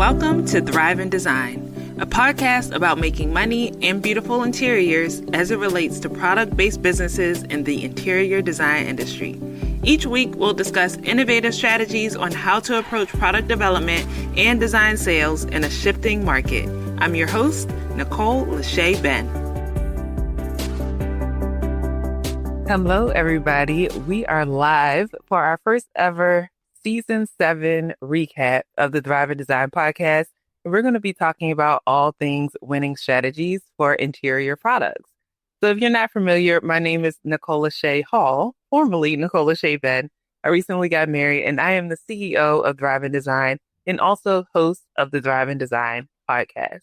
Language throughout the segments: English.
Welcome to Thrive in Design, a podcast about making money and beautiful interiors as it relates to product-based businesses in the interior design industry. Each week, we'll discuss innovative strategies on how to approach product development and design sales in a shifting market. I'm your host, Nicole Lashae Ben. Hello, everybody. We are live for our first ever Season 7 recap of the Thrive in Design podcast. We're going to be talking about all things winning strategies for interior products. So if you're not familiar, my name is Nicole Lashae Hall, formerly Nicole Lashae Ben. I recently got married and I am the CEO of Thrive in Design and also host of the Thrive in Design podcast.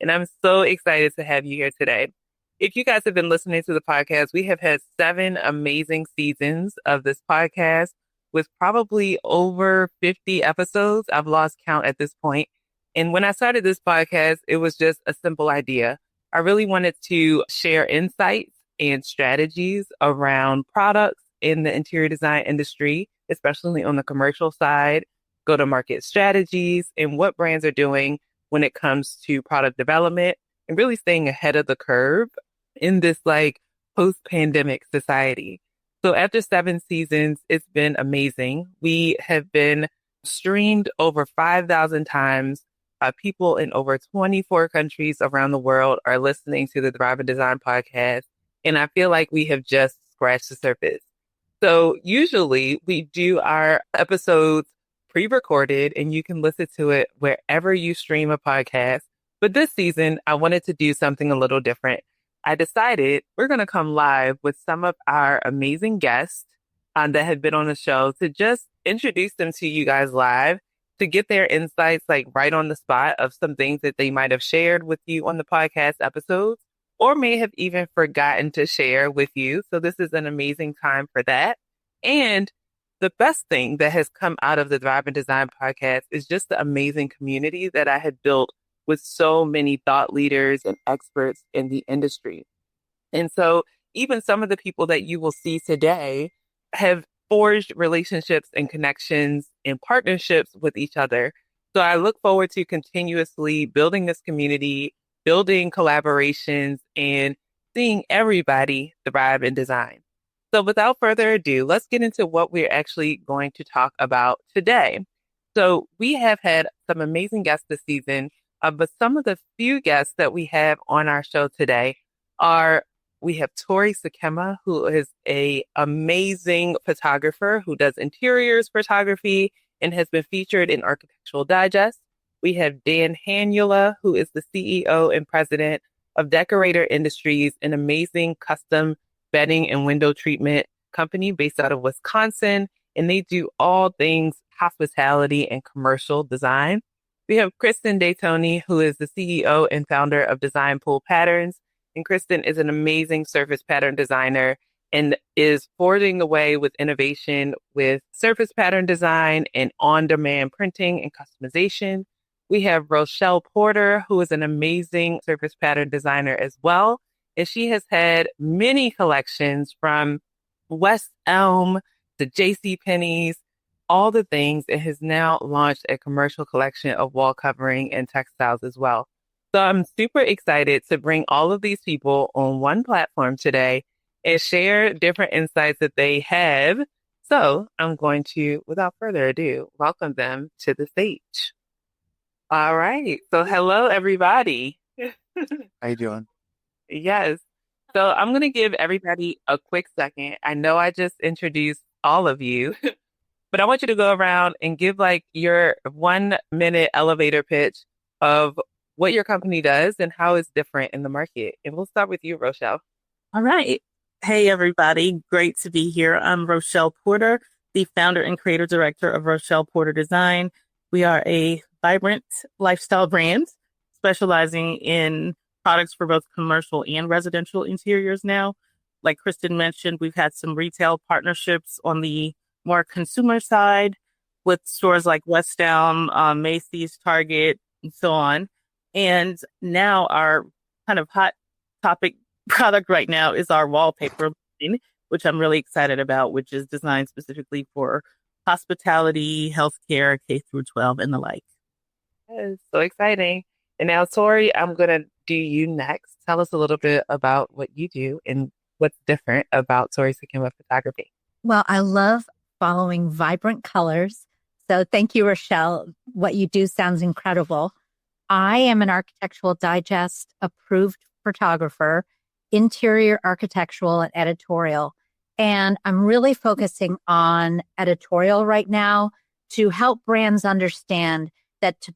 And I'm so excited to have you here today. If you guys have been listening to the podcast, we have had 7 amazing seasons of this podcast with probably over 50 episodes. I've lost count at this point. And when I started this podcast, it was just a simple idea. I really wanted to share insights and strategies around products in the interior design industry, especially on the commercial side, go-to-market strategies, and what brands are doing when it comes to product development and really staying ahead of the curve in this post-pandemic society. So after 7 seasons, it's been amazing. We have been streamed over 5,000 times. People in over 24 countries around the world are listening to the Thrive in Design podcast. And I feel like we have just scratched the surface. So usually we do our episodes pre-recorded and you can listen to it wherever you stream a podcast. But this season, I wanted to do something a little different. I decided we're going to come live with some of our amazing guests that have been on the show to just introduce them to you guys live, to get their insights right on the spot of some things that they might have shared with you on the podcast episodes or may have even forgotten to share with you. So this is an amazing time for that. And the best thing that has come out of the Thrive in Design podcast is just the amazing community that I had built with so many thought leaders and experts in the industry. And so even some of the people that you will see today have forged relationships and connections and partnerships with each other. So I look forward to continuously building this community, building collaborations, and seeing everybody thrive in design. So without further ado, let's get into what we're actually going to talk about today. So we have had some amazing guests this season. But some of the few guests that we have on our show today we have Tori Sakema, who is an amazing photographer who does interiors photography and has been featured in Architectural Digest. We have Dan Hanula, who is the CEO and president of Decorator Industries, an amazing custom bedding and window treatment company based out of Wisconsin. And they do all things hospitality and commercial design. We have Kristen Daytoni, who is the CEO and founder of Design Pool Patterns. And Kristen is an amazing surface pattern designer and is forging the way with innovation with surface pattern design and on-demand printing and customization. We have Rochelle Porter, who is an amazing surface pattern designer as well. And she has had many collections from West Elm to JCPenney's, all the things, and has now launched a commercial collection of wall covering and textiles as well. So I'm super excited to bring all of these people on one platform today and share different insights that they have. So I'm going to, without further ado, welcome them to the stage. All right. So hello, everybody. How you doing? Yes. So I'm going to give everybody a quick second. I know I just introduced all of you. But I want you to go around and give your 1-minute elevator pitch of what your company does and how it's different in the market. And we'll start with you, Rochelle. All right. Hey, everybody. Great to be here. I'm Rochelle Porter, the founder and creative director of Rochelle Porter Design. We are a vibrant lifestyle brand specializing in products for both commercial and residential interiors now. Like Kristen mentioned, we've had some retail partnerships on the more consumer side with stores like West Elm, Macy's, Target, and so on. And now our kind of hot topic product right now is our wallpaper line, which I'm really excited about, which is designed specifically for hospitality, healthcare, K through 12, and the like. Yes, so exciting. And now, Tori, I'm going to do you next. Tell us a little bit about what you do and what's different about Tori Sakima Photography. Well, I love following vibrant colors. So thank you, Rochelle. What you do sounds incredible. I am an Architectural Digest approved photographer, interior architectural and editorial. And I'm really focusing on editorial right now to help brands understand that to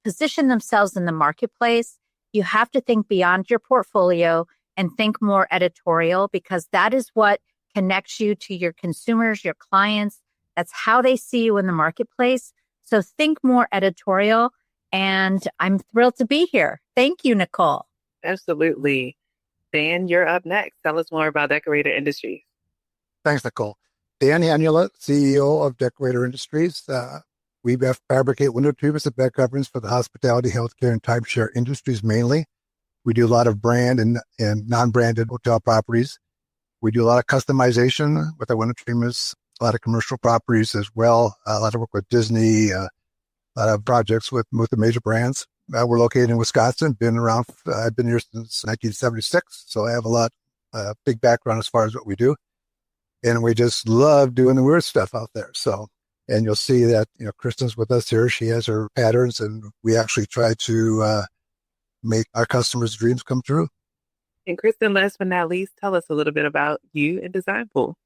position themselves in the marketplace, you have to think beyond your portfolio and think more editorial, because that is what connects you to your consumers, your clients. That's how they see you in the marketplace. So think more editorial. And I'm thrilled to be here. Thank you, Nicole. Absolutely. Dan, you're up next. Tell us more about Decorator Industries. Thanks, Nicole. Dan Hanula, CEO of Decorator Industries. We fabricate window treatments and bed coverings for the hospitality, healthcare, and timeshare industries mainly. We do a lot of brand and non-branded hotel properties. We do a lot of customization with our window treatments, a lot of commercial properties as well, a lot of work with Disney, a lot of projects with the major brands. We're located in Wisconsin, I've been here since 1976, so I have big background as far as what we do. And we just love doing the weird stuff out there. So, and you'll see that, Kristen's with us here. She has her patterns, and we actually try to make our customers' dreams come true. And Kristen, last but not least, tell us a little bit about you and Design Pool.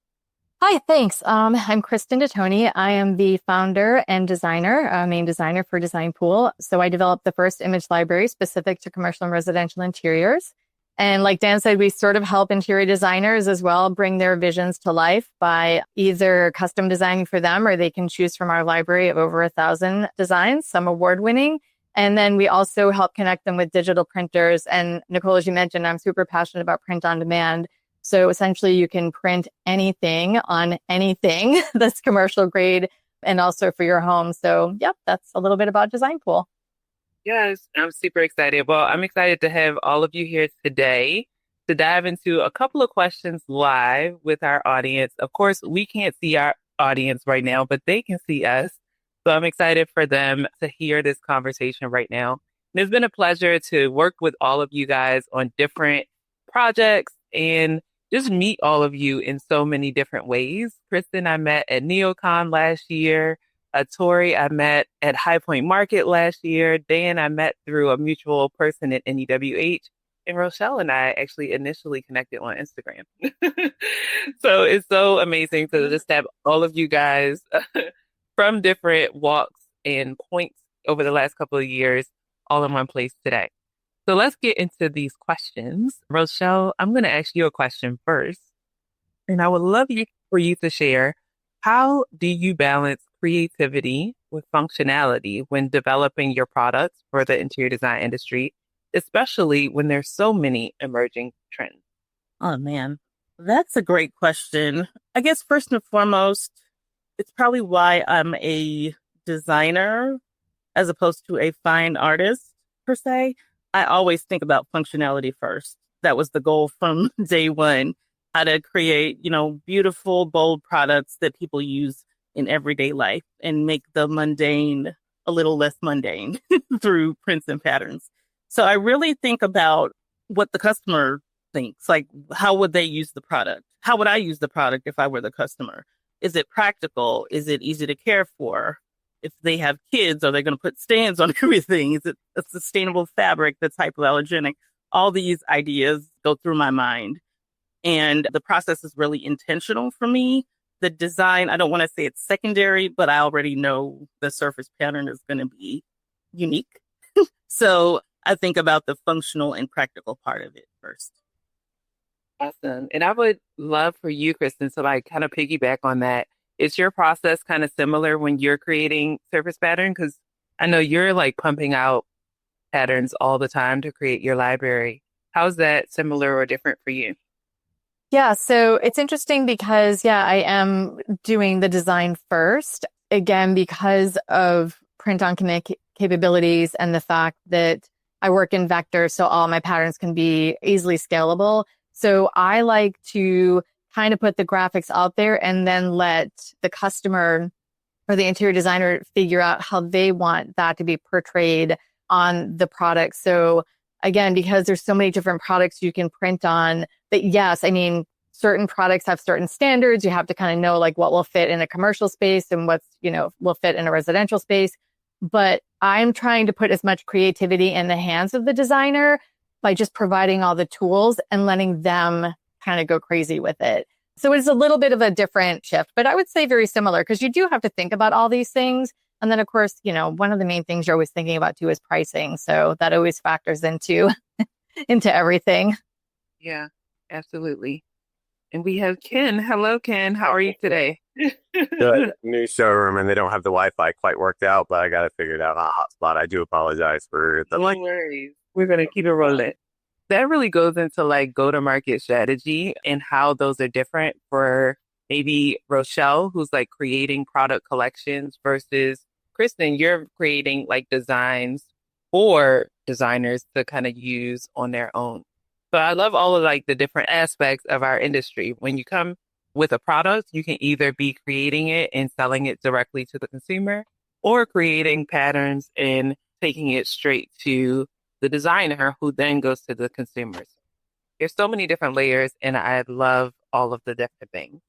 Hi, thanks. I'm Kristen DeToni. I am the founder and designer, main designer for Design Pool. So I developed the first image library specific to commercial and residential interiors. And like Dan said, we sort of help interior designers as well bring their visions to life by either custom designing for them, or they can choose from our library of over 1,000 designs, some award-winning. And then we also help connect them with digital printers. And Nicole, as you mentioned, I'm super passionate about print on demand. So essentially you can print anything on anything that's commercial grade and also for your home. So yep, that's a little bit about Design Pool. Yes, I'm super excited. Well, I'm excited to have all of you here today to dive into a couple of questions live with our audience. Of course, we can't see our audience right now, but they can see us. So I'm excited for them to hear this conversation right now. And it's been a pleasure to work with all of you guys on different projects and just meet all of you in so many different ways. Kristen, I met at NeoCon last year. Tori, I met at High Point Market last year. Dan, I met through a mutual person at NEWH. And Rochelle and I actually initially connected on Instagram. So it's so amazing to just have all of you guys from different walks and points over the last couple of years all in one place today. So let's get into these questions. Rochelle, I'm going to ask you a question first. And I would love for you to share, how do you balance creativity with functionality when developing your products for the interior design industry, especially when there's so many emerging trends? Oh, man, that's a great question. I guess first and foremost, it's probably why I'm a designer as opposed to a fine artist per se. I always think about functionality first. That was the goal from day one, how to create, beautiful, bold products that people use in everyday life and make the mundane a little less mundane through prints and patterns. So I really think about what the customer thinks, like how would they use the product? How would I use the product if I were the customer? Is it practical? Is it easy to care for? If they have kids, are they going to put stands on everything? Is it a sustainable fabric that's hypoallergenic? All these ideas go through my mind. And the process is really intentional for me. The design, I don't want to say it's secondary, but I already know the surface pattern is going to be unique. So I think about the functional and practical part of it first. Awesome. And I would love for you, Kristen, to kind of piggyback on that. Is your process kind of similar when you're creating surface pattern? Because I know you're pumping out patterns all the time to create your library. How's that similar or different for you? Yeah, so it's interesting because, I am doing the design first, again, because of print-on-command capabilities and the fact that I work in vector, so all my patterns can be easily scalable. So I like to kind of put the graphics out there and then let the customer or the interior designer figure out how they want that to be portrayed on the product. So again, because there's so many different products you can print on, that yes, I mean, certain products have certain standards. You have to kind of know like what will fit in a commercial space and what's, will fit in a residential space. But I'm trying to put as much creativity in the hands of the designer by just providing all the tools and letting them kind of go crazy with it. So it's a little bit of a different shift, but I would say very similar because you do have to think about all these things. And then, of course, one of the main things you're always thinking about too is pricing. So that always factors into everything. Yeah, absolutely. And we have Ken. Hello, Ken. How are you today? Good. New showroom, and they don't have the Wi-Fi quite worked out, but I got it figured out on a hotspot. I do apologize for the No worries. We're going to keep it rolling. That really goes into like go-to-market strategy and how those are different for maybe Rochelle, who's like creating product collections versus Kristen, you're creating like designs for designers to kind of use on their own. So I love all of like the different aspects of our industry. When you come with a product, you can either be creating it and selling it directly to the consumer or creating patterns and taking it straight to the designer who then goes to the consumers. There's so many different layers and I love all of the different things.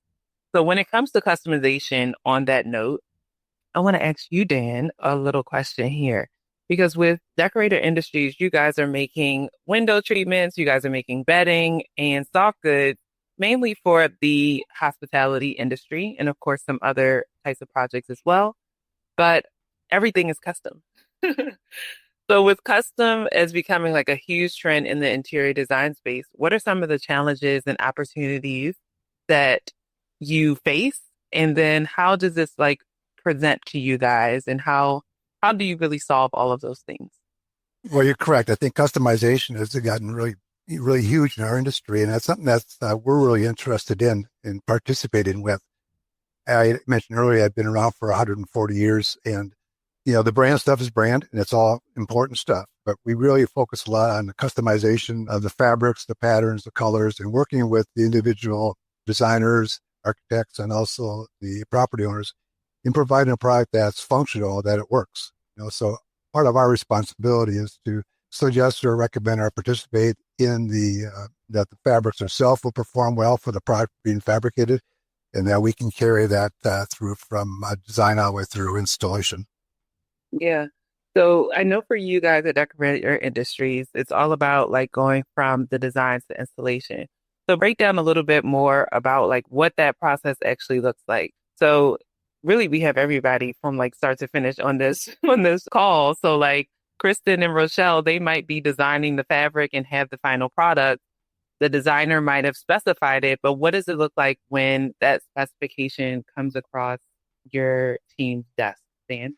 So when it comes to customization on that note, I want to ask you, Dan, a little question here. Because with Decorator Industries, you guys are making window treatments, you guys are making bedding and soft goods, mainly for the hospitality industry, and of course, some other types of projects as well. But everything is custom. So with custom as becoming like a huge trend in the interior design space, what are some of the challenges and opportunities that you face? And then how does this like present to you guys, and how do you really solve all of those things? Well, you're correct. I think customization has gotten really, really huge in our industry, and that's something that's we're really interested in participating with. I mentioned earlier I've been around for 140 years, and the brand stuff is brand, and it's all important stuff. But we really focus a lot on the customization of the fabrics, the patterns, the colors, and working with the individual designers, architects, and also the property owners in providing a product that's functional, that it works. So part of our responsibility is to suggest or recommend or participate in that the fabrics themselves will perform well for the product being fabricated, and that we can carry that through from design all the way through installation. Yeah. So I know for you guys at Decorator Industries, it's all about like going from the designs to installation. So break down a little bit more about like what that process actually looks like. So really, we have everybody from like start to finish on this call. So like Kristen and Rochelle, they might be designing the fabric and have the final product. The designer might have specified it, but what does it look like when that specification comes across your team's desk, Dan?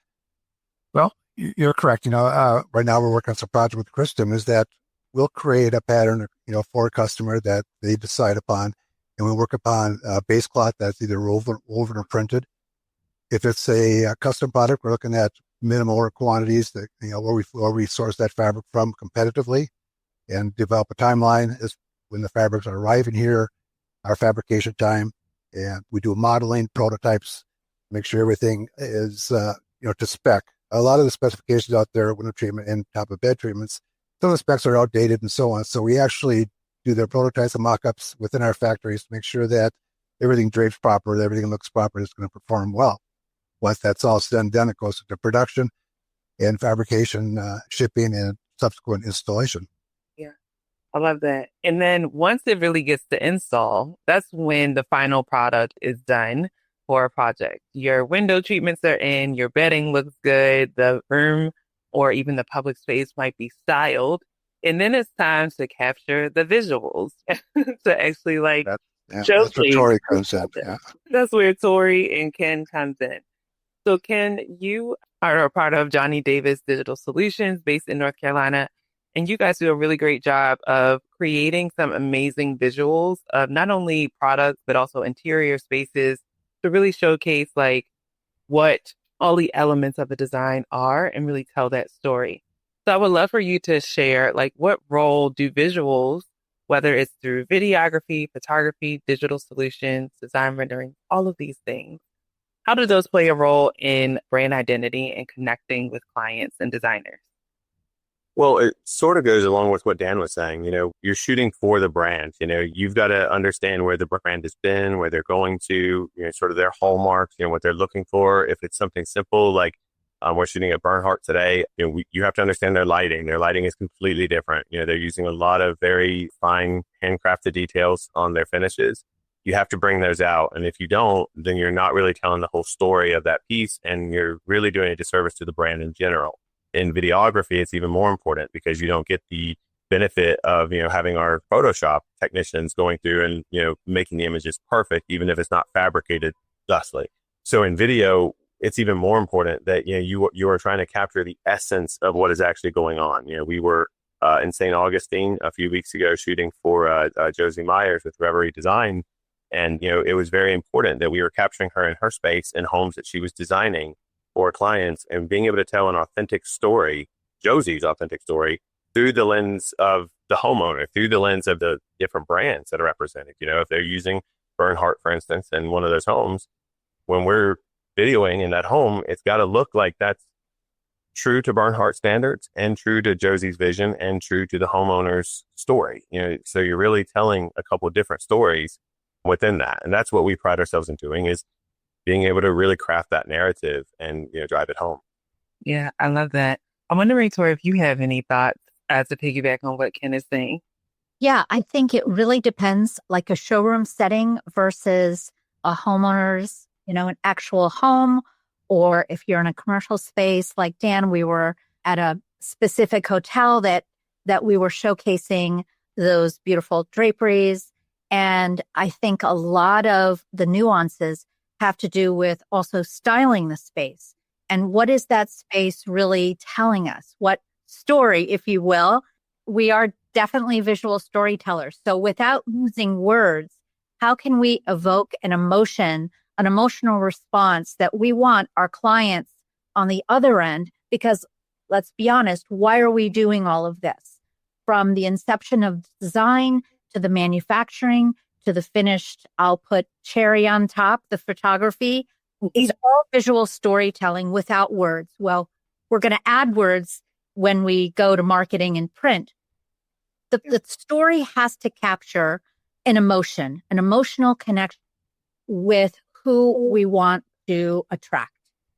Well, you're correct. Right now we're working on some project with Kristen is that we'll create a pattern, for a customer that they decide upon, and we work upon a base cloth that's either woven or printed. If it's a custom product, we're looking at minimal quantities that, where we source that fabric from competitively and develop a timeline as when the fabrics are arriving here, our fabrication time, and we do modeling, prototypes, make sure everything is, to spec. A lot of the specifications out there, window treatment and top of bed treatments, some of the specs are outdated and so on. So we actually do their prototypes and mock-ups within our factories to make sure that everything drapes proper, that everything looks proper, it's going to perform well. Once that's all said and done, it goes into production and fabrication, shipping, and subsequent installation. Yeah, I love that. And then once it really gets to install, that's when the final product is done for a project. Your window treatments are in, your bedding looks good, the room or even the public space might be styled. And then it's time to capture the visuals to actually like showcase. That's where Tori comes in. Yeah. That's where Tori and Ken comes in. So Ken, you are a part of Johnny Davis Digital Solutions based in North Carolina, and you guys do a really great job of creating some amazing visuals of not only products, but also interior spaces to really showcase like what all the elements of the design are and really tell that story. So I would love for you to share like what role do visuals, whether it's through videography, photography, digital solutions, design rendering, all of these things, How do those play a role in brand identity and connecting with clients and designers? Well, it sort of goes along with what Dan was saying. You're shooting for the brand. You've got to understand where the brand has been, where they're going to, sort of their hallmarks, what they're looking for. If it's something simple, like we're shooting at Bernhardt today, you have to understand their lighting. Their lighting is completely different. They're using a lot of very fine handcrafted details on their finishes. You have to bring those out. And if you don't, then you're not really telling the whole story of that piece, and you're really doing a disservice to the brand in general. In videography, it's even more important because you don't get the benefit of, having our Photoshop technicians going through and, making the images perfect, even if it's not fabricated thusly. So in video, it's even more important that, you are trying to capture the essence of what is actually going on. We were in St. Augustine a few weeks ago shooting for Josie Myers with Reverie Design. And, it was very important that we were capturing her in her space and homes that she was designing for clients, and being able to tell an authentic story, Josie's authentic story, through the lens of the homeowner, through the lens of the different brands that are represented. If they're using Bernhardt, for instance, in one of those homes, when we're videoing in that home, it's got to look like that's true to Bernhardt standards and true to Josie's vision and true to the homeowner's story. So you're really telling a couple of different stories within that. And that's what we pride ourselves in doing, is being able to really craft that narrative and, drive it home. Yeah, I love that. I'm wondering, Tori, if you have any thoughts as to piggyback on what Ken is saying. Yeah, I think it really depends, like a showroom setting versus a homeowner's, an actual home. Or if you're in a commercial space, like Dan, we were at a specific hotel that we were showcasing those beautiful draperies. And I think a lot of the nuances have to do with also styling the space. And what is that space really telling us? What story, if you will? We are definitely visual storytellers. So without using words, how can we evoke an emotion, an emotional response that we want our clients on the other end? Because let's be honest, why are we doing all of this? From the inception of design to the manufacturing, to the finished, I'll put cherry on top, the photography. It's all visual storytelling without words. Well, we're going to add words when we go to marketing and print. The story has to capture an emotion, an emotional connection with who we want to attract,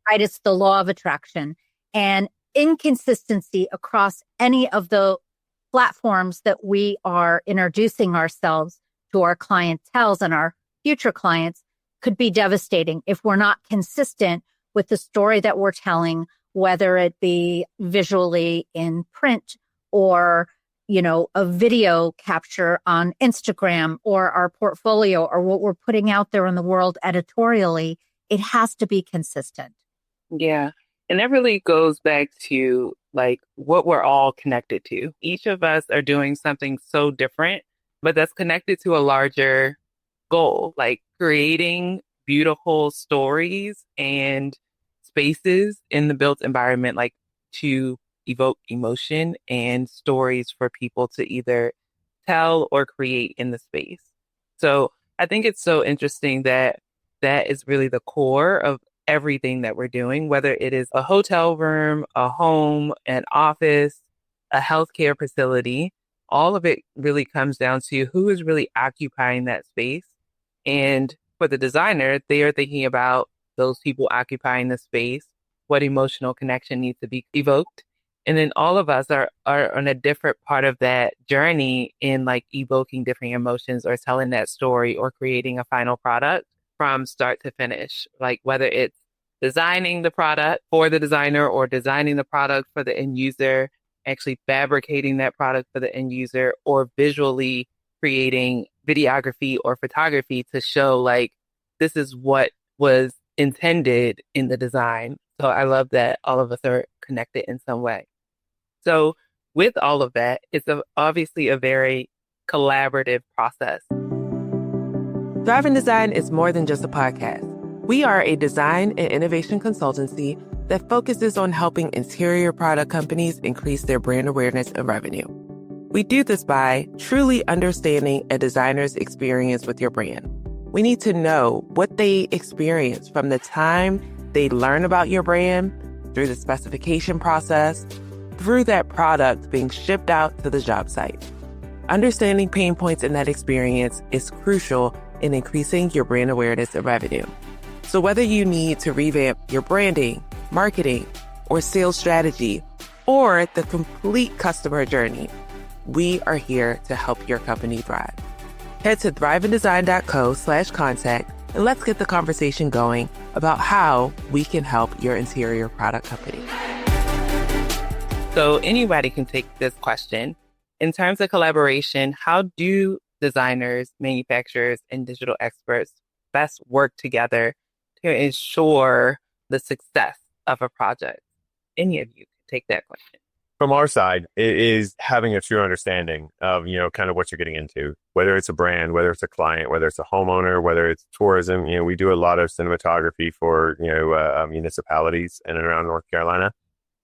right? It's the law of attraction. And inconsistency across any of the platforms that we are introducing ourselves to our clientele and our future clients could be devastating if we're not consistent with the story that we're telling, whether it be visually in print or, a video capture on Instagram or our portfolio or what we're putting out there in the world editorially. It has to be consistent. Yeah. And that really goes back to like what we're all connected to. Each of us are doing something so different, but that's connected to a larger goal, like creating beautiful stories and spaces in the built environment, like to evoke emotion and stories for people to either tell or create in the space. So I think it's so interesting that that is really the core of everything that we're doing, whether it is a hotel room, a home, an office, a healthcare facility. All of it really comes down to who is really occupying that space. And for the designer, they are thinking about those people occupying the space, what emotional connection needs to be evoked. And then all of us are on a different part of that journey in like evoking different emotions or telling that story or creating a final product from start to finish. Like whether it's designing the product for the designer or designing the product for the end user, actually fabricating that product for the end user, or visually creating videography or photography to show like this is what was intended in the design. So I love that all of us are connected in some way. So with all of that, it's obviously a very collaborative process. Thrive in Design is more than just a podcast. We are a design and innovation consultancy that focuses on helping interior product companies increase their brand awareness and revenue. We do this by truly understanding a designer's experience with your brand. We need to know what they experience from the time they learn about your brand, through the specification process, through that product being shipped out to the job site. Understanding pain points in that experience is crucial in increasing your brand awareness and revenue. So whether you need to revamp your branding, marketing, or sales strategy, or the complete customer journey, we are here to help your company thrive. Head to thriveanddesign.co/contact and let's get the conversation going about how we can help your interior product company. So anybody can take this question. In terms of collaboration, how do designers, manufacturers, and digital experts best work together to ensure the success of a project? Any of you can take that question. From our side, it is having a true understanding of, kind of what you're getting into, whether it's a brand, whether it's a client, whether it's a homeowner, whether it's tourism. We do a lot of cinematography for, municipalities in and around North Carolina.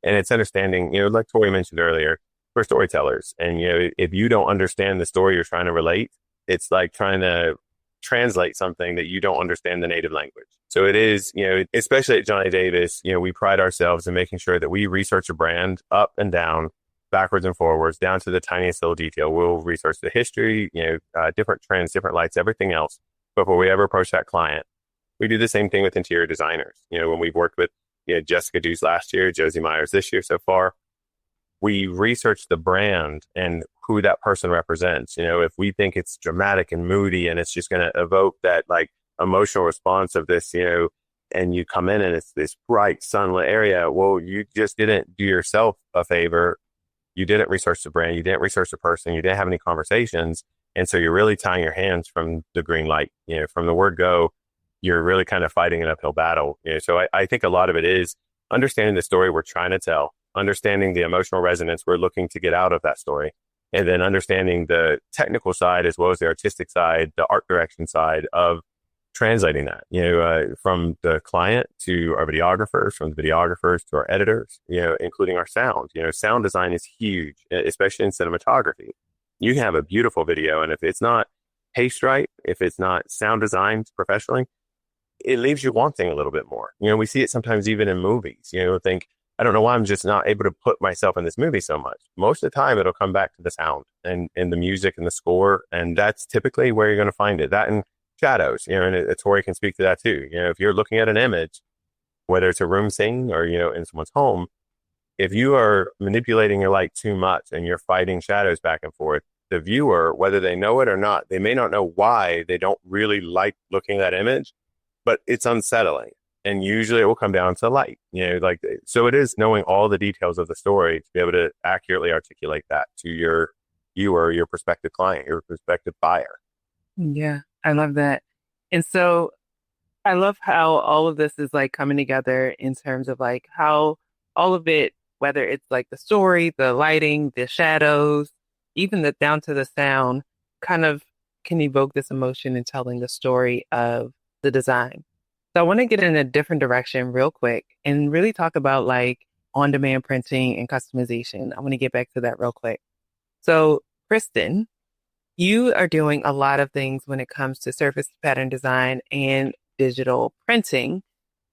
And it's understanding, like Tori mentioned earlier, for storytellers. And, if you don't understand the story you're trying to relate, it's like trying to translate something that you don't understand the native language. So it is, especially at Johnny Davis, we pride ourselves in making sure that we research a brand up and down, backwards and forwards, down to the tiniest little detail. We'll research the history, different trends, different lights, everything else before we ever approach that client. We do the same thing with interior designers. When we've worked with Jessica Dews last year, Josie Myers this year so far, we research the brand and who that person represents. If we think it's dramatic and moody and it's just going to evoke that like emotional response of this, and you come in and it's this bright sunlit area, well, you just didn't do yourself a favor. You didn't research the brand. You didn't research the person. You didn't have any conversations. And so you're really tying your hands from the green light, from the word go, you're really kind of fighting an uphill battle. So I think a lot of it is understanding the story we're trying to tell, understanding the emotional resonance we're looking to get out of that story, and then understanding the technical side as well as the artistic side, the art direction side of translating that, from the client to our videographers, from the videographers to our editors, including our sound. Sound design is huge, especially in cinematography. You can have a beautiful video, and if it's not paced right, if it's not sound designed professionally, it leaves you wanting a little bit more. We see it sometimes even in movies. Think, I don't know why I'm just not able to put myself in this movie so much. Most of the time, it'll come back to the sound and the music and the score, and that's typically where you're going to find it. That and shadows, and Tori can speak to that too. If you're looking at an image, whether it's a room scene or, in someone's home, if you are manipulating your light too much and you're fighting shadows back and forth, the viewer, whether they know it or not, they may not know why they don't really like looking at that image, but it's unsettling. And usually it will come down to light, so it is knowing all the details of the story to be able to accurately articulate that to your viewer, your prospective client, your prospective buyer. Yeah, I love that. And so I love how all of this is like coming together in terms of like how all of it, whether it's like the story, the lighting, the shadows, even down to the sound, kind of can evoke this emotion in telling the story of the design. So I want to get in a different direction real quick and really talk about like on-demand printing and customization. I want to get back to that real quick. So Kristen, you are doing a lot of things when it comes to surface pattern design and digital printing.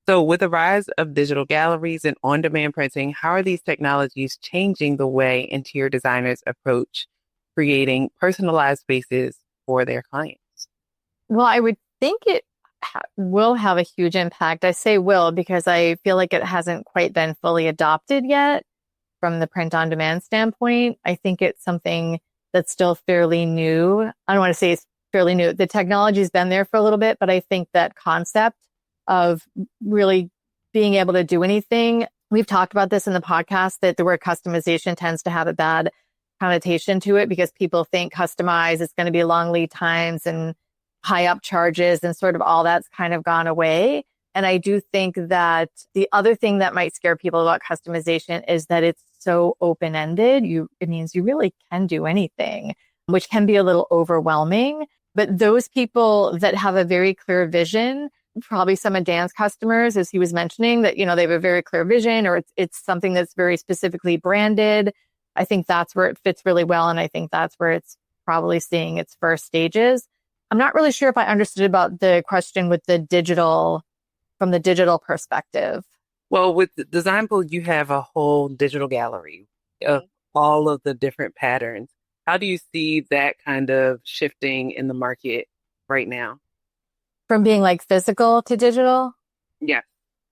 So with the rise of digital galleries and on-demand printing, how are these technologies changing the way interior designers approach creating personalized spaces for their clients? Well, I would think it will have a huge impact. I say will because I feel like it hasn't quite been fully adopted yet from the print on demand standpoint. I think it's something that's still fairly new. I don't want to say it's fairly new. The technology's been there for a little bit, but I think that concept of really being able to do anything, we've talked about this in the podcast, that the word customization tends to have a bad connotation to it because people think customize, it's going to be long lead times and high up charges, and sort of all that's kind of gone away. And I do think that the other thing that might scare people about customization is that it's so open-ended. It means you really can do anything, which can be a little overwhelming. But those people that have a very clear vision, probably some of Dan's customers, as he was mentioning, that, they have a very clear vision, or it's something that's very specifically branded. I think that's where it fits really well. And I think that's where it's probably seeing its first stages. I'm not really sure if I understood about the question with the digital, from the digital perspective. Well, with the Design Pool, you have a whole digital gallery of all of the different patterns. How do you see that kind of shifting in the market right now? From being like physical to digital? Yeah.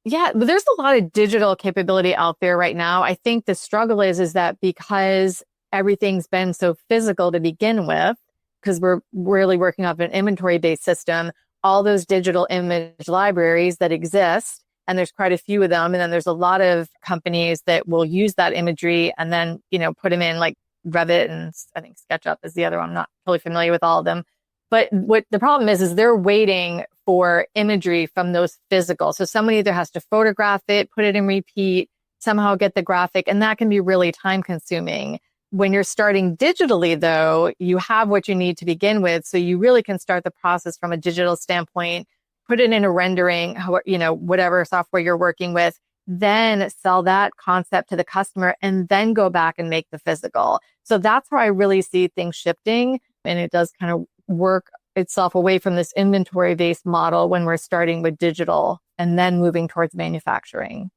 Yeah, but there's a lot of digital capability out there right now. I think the struggle is that because everything's been so physical to begin with, because we're really working off an inventory-based system, all those digital image libraries that exist, and there's quite a few of them, and then there's a lot of companies that will use that imagery and then, put them in like Revit, and I think SketchUp is the other one. I'm not totally familiar with all of them. But what the problem is they're waiting for imagery from those physical. So someone either has to photograph it, put it in repeat, somehow get the graphic, and that can be really time consuming. When you're starting digitally, though, you have what you need to begin with. So you really can start the process from a digital standpoint, put it in a rendering, whatever software you're working with, then sell that concept to the customer and then go back and make the physical. So that's where I really see things shifting. And it does kind of work itself away from this inventory-based model when we're starting with digital and then moving towards manufacturing.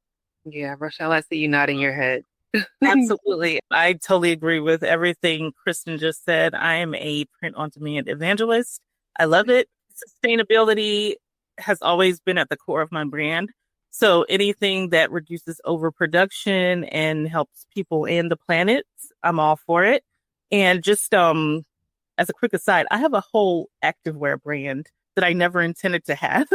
Yeah, Rochelle, I see you nodding your head. Absolutely. I totally agree with everything Kristen just said. I am a print-on-demand evangelist. I love it. Sustainability has always been at the core of my brand. So anything that reduces overproduction and helps people and the planet, I'm all for it. And just as a quick aside, I have a whole activewear brand that I never intended to have.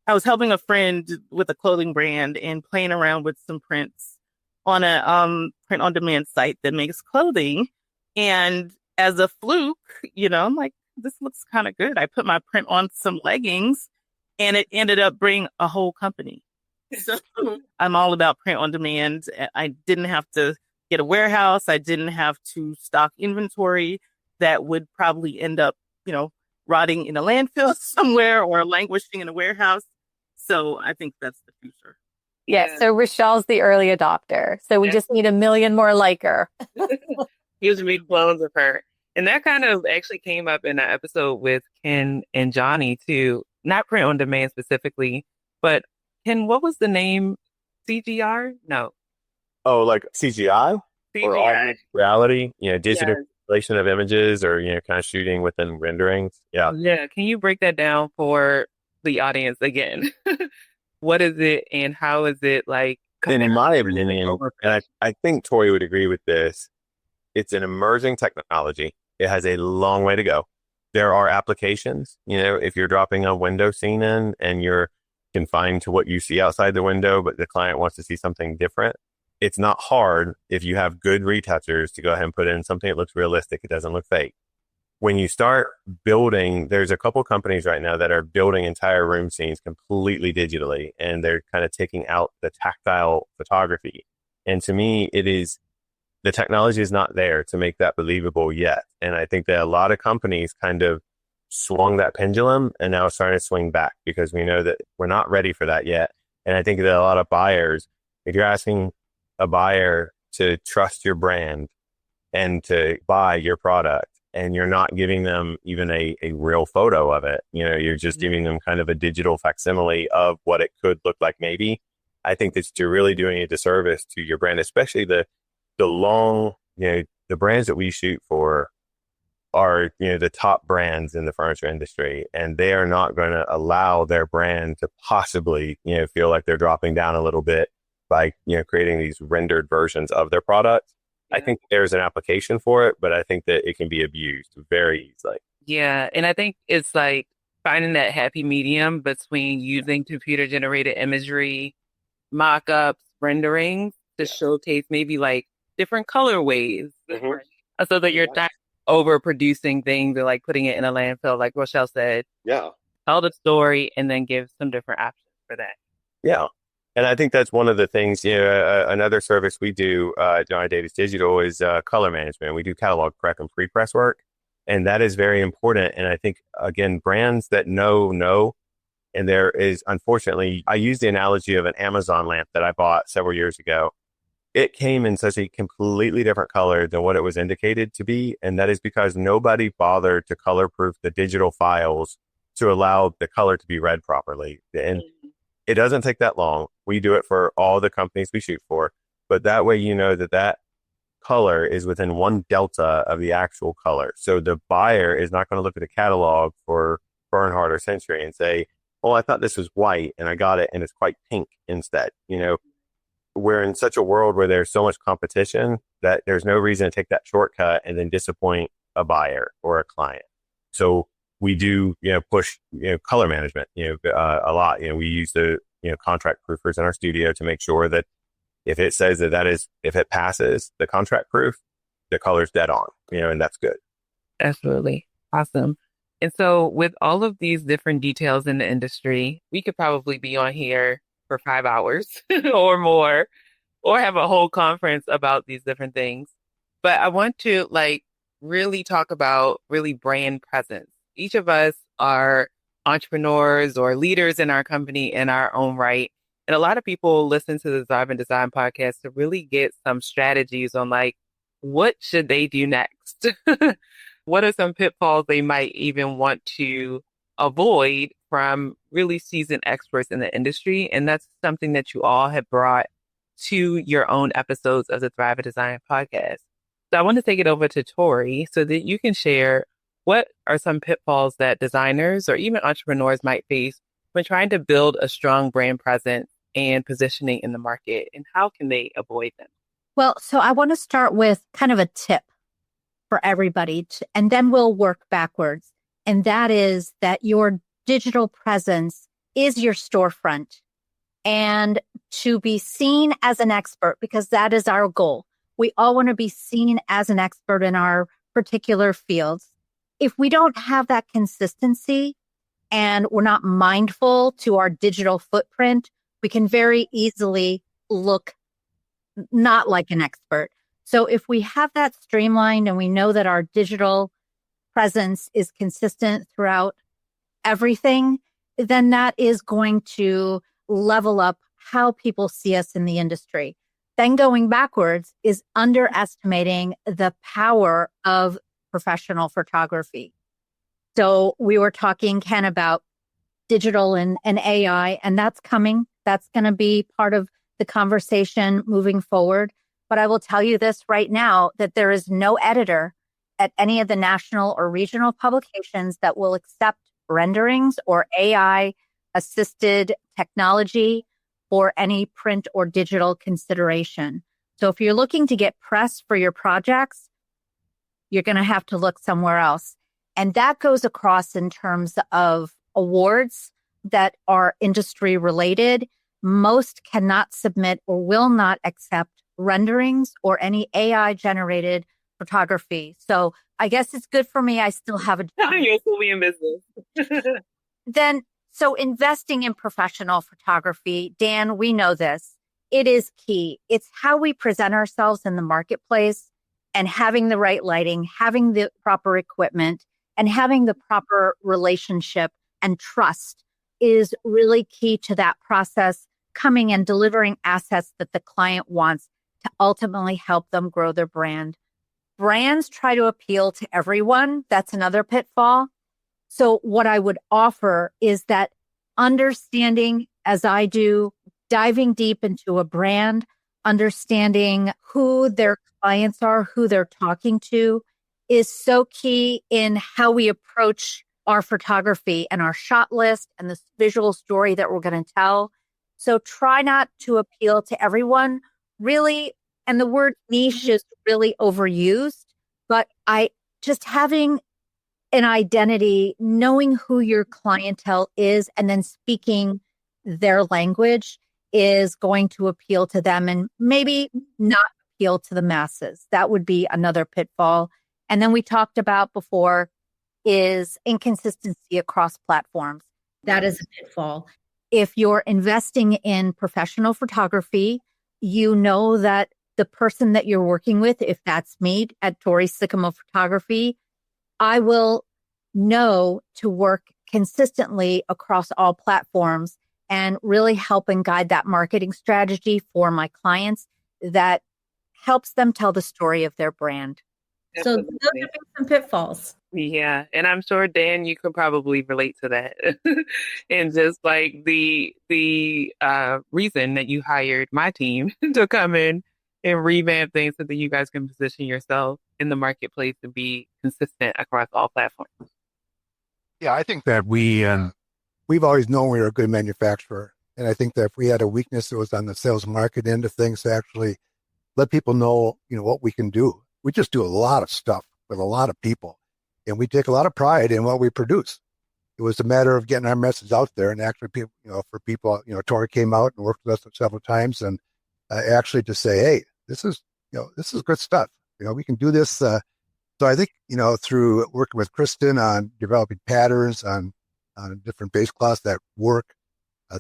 I was helping a friend with a clothing brand and playing around with some prints on a print-on-demand site that makes clothing. And as a fluke, I'm like, this looks kind of good. I put my print on some leggings and it ended up bringing a whole company. So I'm all about print on demand. I didn't have to get a warehouse. I didn't have to stock inventory that would probably end up, rotting in a landfill somewhere or languishing in a warehouse. So I think that's the future. Yeah. So Rochelle's the early adopter. So we just need 1 million more like her. Use to make clones of her. And that kind of actually came up in an episode with Ken and Johnny too. Not print on demand specifically, but Ken, what was the name? CGR? No. Oh, like CGI? Or augmented reality, digital relation of images or, kind of shooting within renderings. Yeah. Yeah. Can you break that down for the audience again? What is it and how is it like? And in my opinion, and I think Tori would agree with this, it's an emerging technology. It has a long way to go. There are applications, if you're dropping a window scene in and you're confined to what you see outside the window, but the client wants to see something different. It's not hard if you have good retouchers to go ahead and put in something that looks realistic. It doesn't look fake. When you start building, there's a couple companies right now that are building entire room scenes completely digitally, and they're kind of taking out the tactile photography. And to me, the technology is not there to make that believable yet. And I think that a lot of companies kind of swung that pendulum and now it's starting to swing back because we know that we're not ready for that yet. And I think that a lot of buyers, if you're asking a buyer to trust your brand and to buy your product and you're not giving them even a real photo of it, you're just giving them kind of a digital facsimile of what it could look like maybe. I think that you're really doing a disservice to your brand, especially the brands that we shoot for are, the top brands in the furniture industry, and they are not going to allow their brand to possibly, feel like they're dropping down a little bit by, creating these rendered versions of their product. Yeah. I think there's an application for it, but I think that it can be abused very easily. Yeah. And I think it's like finding that happy medium between using computer generated imagery, mock-ups, renderings to showcase maybe like different colorways so that you're not overproducing things or like putting it in a landfill, like Rochelle said. Yeah. Tell the story and then give some different options for that. Yeah. And I think that's one of the things, another service we do, John Davis Digital is color management. We do catalog prep and pre-press work. And that is very important. And I think, again, brands that know, and there is, unfortunately, I use the analogy of an Amazon lamp that I bought several years ago. it came in such a completely different color than what it was indicated to be. And that is because nobody bothered to color proof the digital files to allow the color to be read properly. And it doesn't take that long. We do it for all the companies we shoot for, but that way, you know, that color is within one delta of the actual color. So the buyer is not going to look at a catalog for Bernhardt or Century and say, oh, I thought this was white and I got it and it's quite pink instead. You know, we're in such a world where there's so much competition that there's no reason to take that shortcut and then disappoint a buyer or a client. So we do, you know, push, you know, color management, you know, a lot. You know, we use the, you know, contract proofers in our studio to make sure that if it says if it passes the contract proof, the color's dead on, you know, and that's good. Absolutely. Awesome. And so with all of these different details in the industry, we could probably be on here for 5 hours or more, or have a whole conference about these different things. But I want to really talk about brand presence. Each of us are entrepreneurs or leaders in our company in our own right. And a lot of people listen to the Drive and Design podcast to really get some strategies on what should they do next? What are some pitfalls they might even want to avoid from really seasoned experts in the industry? And that's something that you all have brought to your own episodes of the Thrive and Design podcast. So I want to take it over to Tori so that you can share what are some pitfalls that designers or even entrepreneurs might face when trying to build a strong brand presence and positioning in the market, and how can they avoid them? Well, so I want to start with kind of a tip for everybody, and then we'll work backwards. And that is that your digital presence is your storefront, and to be seen as an expert, because that is our goal. We all want to be seen as an expert in our particular fields. If we don't have that consistency and we're not mindful to our digital footprint, we can very easily look not like an expert. So if we have that streamlined and we know that our digital presence is consistent throughout everything, then that is going to level up how people see us in the industry. Then going backwards is underestimating the power of professional photography. So we were talking, Ken, about digital and AI, and that's coming. That's going to be part of the conversation moving forward. But I will tell you this right now, that there is no editor at any of the national or regional publications that will accept renderings or AI assisted technology for any print or digital consideration. So if you're looking to get press for your projects, you're going to have to look somewhere else. And that goes across in terms of awards that are industry related. Most cannot submit or will not accept renderings or any AI generated photography. So I guess it's good for me. I still have a job. You'll still be in business. So investing in professional photography, Dan, we know this. It is key. It's how we present ourselves in the marketplace, and having the right lighting, having the proper equipment, and having the proper relationship and trust is really key to that process, coming and delivering assets that the client wants to ultimately help them grow their brand. Brands try to appeal to everyone. That's another pitfall. So what I would offer is that understanding, as I do, diving deep into a brand, understanding who their clients are, who they're talking to, is so key in how we approach our photography and our shot list and the visual story that we're going to tell. So try not to appeal to everyone, really. And the word niche is really overused, but having an identity, knowing who your clientele is, and then speaking their language is going to appeal to them and maybe not appeal to the masses. That would be another pitfall. And then we talked about before is inconsistency across platforms. That is a pitfall. If you're investing in professional photography, you know that the person that you're working with, if that's me at Tori Sycamore Photography, I will know to work consistently across all platforms and really help and guide that marketing strategy for my clients. that helps them tell the story of their brand. So those have been some pitfalls. Yeah, and I'm sure Dan, you could probably relate to that, and just like the reason that you hired my team to come in and revamp things so that you guys can position yourself in the marketplace to be consistent across all platforms. Yeah, I think that we've always known we were a good manufacturer, and I think that if we had a weakness, it was on the sales and market end of things to actually let people know, what we can do. We just do a lot of stuff with a lot of people, and we take a lot of pride in what we produce. It was a matter of getting our message out there, and actually, people, for people, Tori came out and worked with us several times, and actually to say, hey, this is good stuff. We can do this. So I think, through working with Kristen on developing patterns on different base cloths that work,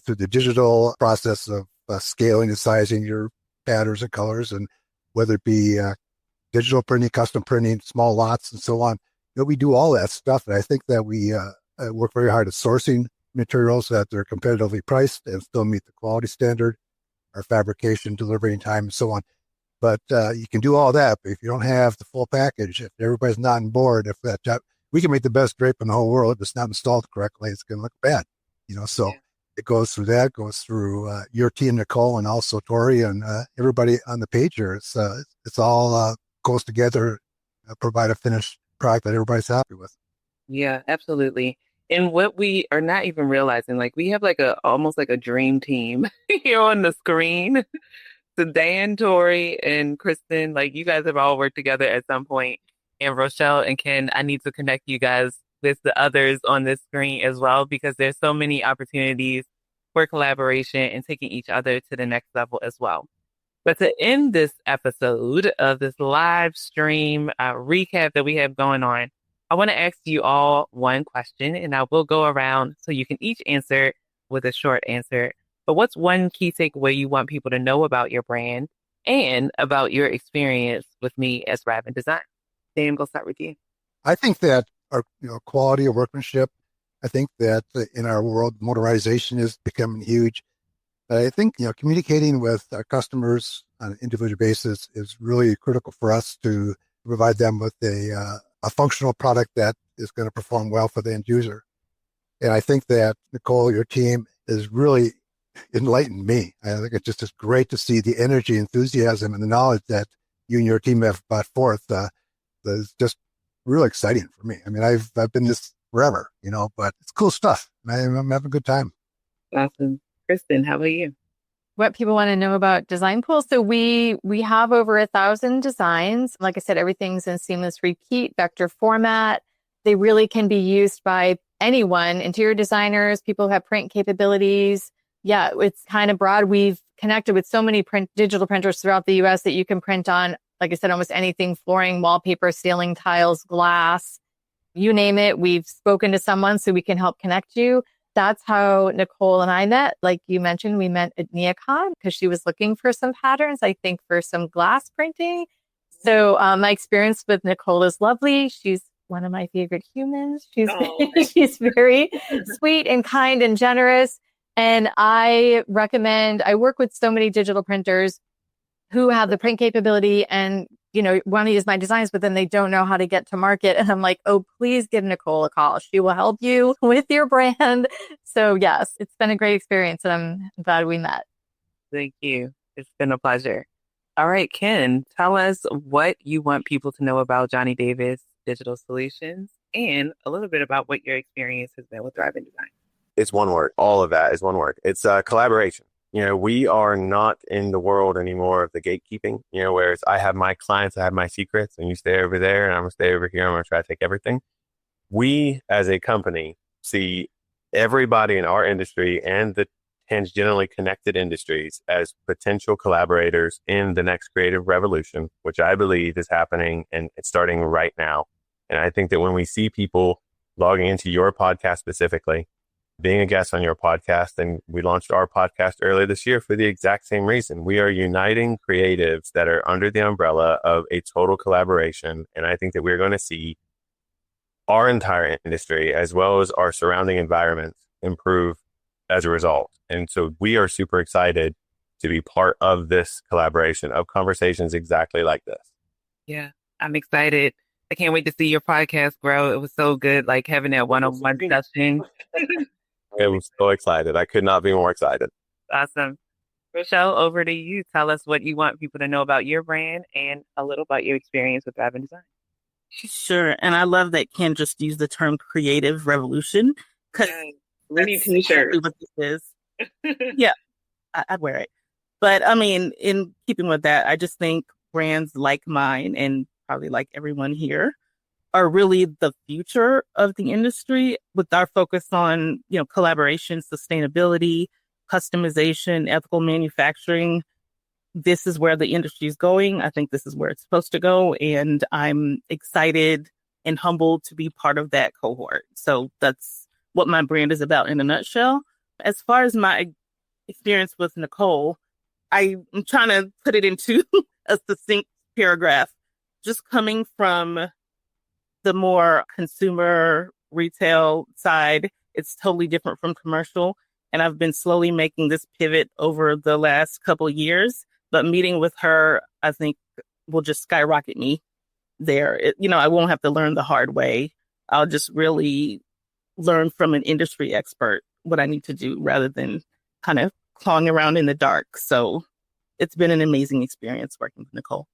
through the digital process of scaling and sizing your patterns and colors, and whether it be digital printing, custom printing, small lots, and so on. We do all that stuff. And I think that we work very hard at sourcing materials that they're competitively priced and still meet the quality standard, our fabrication, delivery time, and so on. But you can do all that, but if you don't have the full package, if everybody's not on board, if that job, we can make the best drape in the whole world. If it's not installed correctly, it's going to look bad. So it goes through that, goes through your team, Nicole, and also Tori, and everybody on the page here. It's all goes together, provide a finished product that everybody's happy with. Yeah, absolutely. And what we are not even realizing, like we have like almost like a dream team here on the screen. So Dan, Tori, and Kristen, like you guys have all worked together at some point. And Rochelle and Ken, I need to connect you guys with the others on this screen as well, because there's so many opportunities for collaboration and taking each other to the next level as well. But to end this episode of this live stream recap that we have going on, I want to ask you all one question, and I will go around so you can each answer with a short answer. But what's one key takeaway you want people to know about your brand and about your experience with me as Raven Design? Dan, go start with you. I think that our quality of workmanship, I think that in our world, motorization is becoming huge. But I think, communicating with our customers on an individual basis is really critical for us to provide them with a functional product that is going to perform well for the end user. And I think that, Nicole, your team has really enlightened me. I think it's just great to see the energy, enthusiasm, and the knowledge that you and your team have brought forth. It's just really exciting for me. I mean, I've been this forever, but it's cool stuff. I'm having a good time. Awesome. Kristen, how about you? What people want to know about Design Pool. So we have over 1,000 designs. Like I said, everything's in seamless repeat vector format. They really can be used by anyone, interior designers, people who have print capabilities. Yeah, it's kind of broad. We've connected with so many digital printers throughout the US that you can print on, like I said, almost anything: flooring, wallpaper, ceiling tiles, glass, you name it. We've spoken to someone so we can help connect you. That's how Nicole and I met. Like you mentioned, we met at NeoCon because she was looking for some patterns, I think, for some glass printing. So my experience with Nicole is lovely. She's one of my favorite humans. She's very sweet and kind and generous. And I work with so many digital printers who have the print capability and, want to use my designs, but then they don't know how to get to market. And I'm like, oh, please give Nicole a call. She will help you with your brand. So yes, it's been a great experience and I'm glad we met. Thank you. It's been a pleasure. All right, Ken, tell us what you want people to know about Johnny Davis Digital Solutions and a little bit about what your experience has been with Raven Design. It's one word. All of that is one word. It's collaboration. We are not in the world anymore of the gatekeeping, where it's I have my clients, I have my secrets, and you stay over there, and I'm going to stay over here. I'm going to try to take everything. We, as a company, see everybody in our industry and the tangentially connected industries as potential collaborators in the next creative revolution, which I believe is happening and it's starting right now. And I think that when we see people logging into your podcast specifically, being a guest on your podcast, and we launched our podcast earlier this year for the exact same reason. We are uniting creatives that are under the umbrella of a total collaboration. And I think that we're going to see our entire industry, as well as our surrounding environments, improve as a result. And so we are super excited to be part of this collaboration, of conversations exactly like this. Yeah, I'm excited. I can't wait to see your podcast grow. It was so good, like having that one-on-one session. I'm so excited. I could not be more excited. Awesome. Rochelle, over to you. Tell us what you want people to know about your brand and a little about your experience with Drive and Design. Sure. And I love that Ken just used the term creative revolution, because we need t-shirts. Exactly what this is. Yeah, I'd wear it. But I mean, in keeping with that, I just think brands like mine, and probably like everyone here, are really the future of the industry, with our focus on, collaboration, sustainability, customization, ethical manufacturing. This is where the industry is going. I think this is where it's supposed to go. And I'm excited and humbled to be part of that cohort. So that's what my brand is about in a nutshell. As far as my experience with Nicole, I'm trying to put it into a succinct paragraph. Just coming from the more consumer retail side, it's totally different from commercial. And I've been slowly making this pivot over the last couple of years. But meeting with her, I think, will just skyrocket me there. I won't have to learn the hard way. I'll just really learn from an industry expert what I need to do rather than kind of clawing around in the dark. So it's been an amazing experience working with Nicole.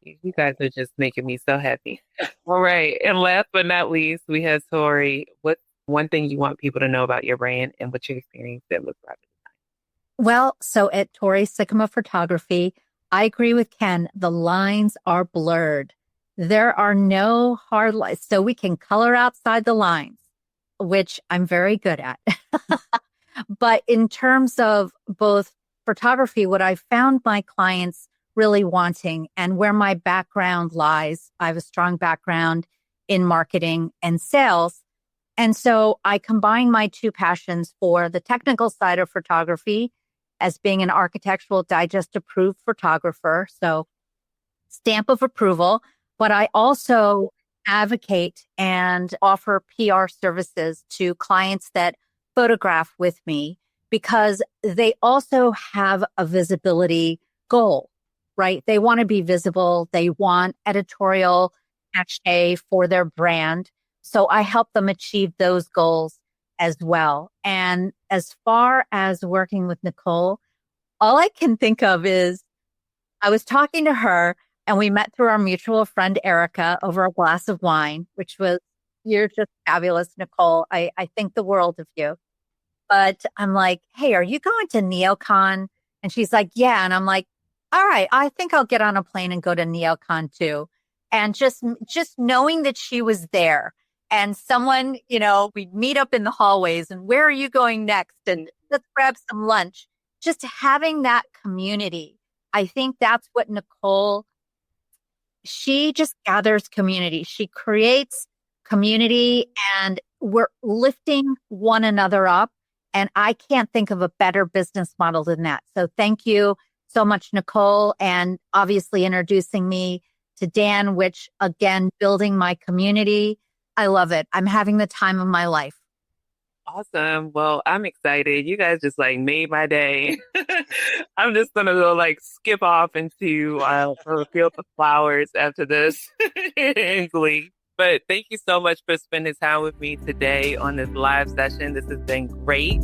You guys are just making me so happy. All right. And last but not least, we have Tori. What's one thing you want people to know about your brand and what your experience did with Drive and Design? Well, so at Tori Sycamore Photography, I agree with Ken. The lines are blurred. There are no hard lines. So we can color outside the lines, which I'm very good at. But in terms of both photography, what I found my clients really wanting and where my background lies, I have a strong background in marketing and sales. And so I combine my two passions for the technical side of photography as being an Architectural Digest approved photographer. So stamp of approval, but I also advocate and offer PR services to clients that photograph with me because they also have a visibility goal, right? They want to be visible. They want editorial cachet for their brand. So I help them achieve those goals as well. And as far as working with Nicole, all I can think of is I was talking to her and we met through our mutual friend, Erica, over a glass of wine, which was, you're just fabulous, Nicole. I think the world of you. But I'm like, hey, are you going to NeoCon? And she's like, yeah. And I'm like, all right, I think I'll get on a plane and go to NeoCon too. And just knowing that she was there. And someone, we'd meet up in the hallways and where are you going next? And let's grab some lunch. Just having that community. I think that's what Nicole, she just gathers community. She creates community and we're lifting one another up. And I can't think of a better business model than that. So thank you so much, Nicole. And obviously introducing me to Dan, which again, building my community. I love it. I'm having the time of my life. Awesome. Well, I'm excited. You guys just made my day. I'm just going to go skip off into a field of flowers after this in Glee. But thank you so much for spending time with me today on this live session. This has been great.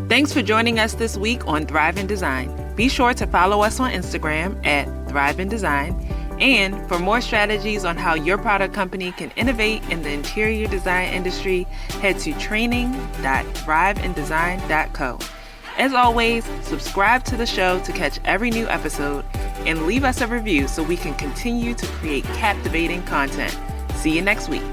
Thanks for joining us this week on Thrive and Design. Be sure to follow us on Instagram at Thrive and Design. And for more strategies on how your product company can innovate in the interior design industry, head to training.thriveanddesign.co. As always, subscribe to the show to catch every new episode and leave us a review so we can continue to create captivating content. See you next week.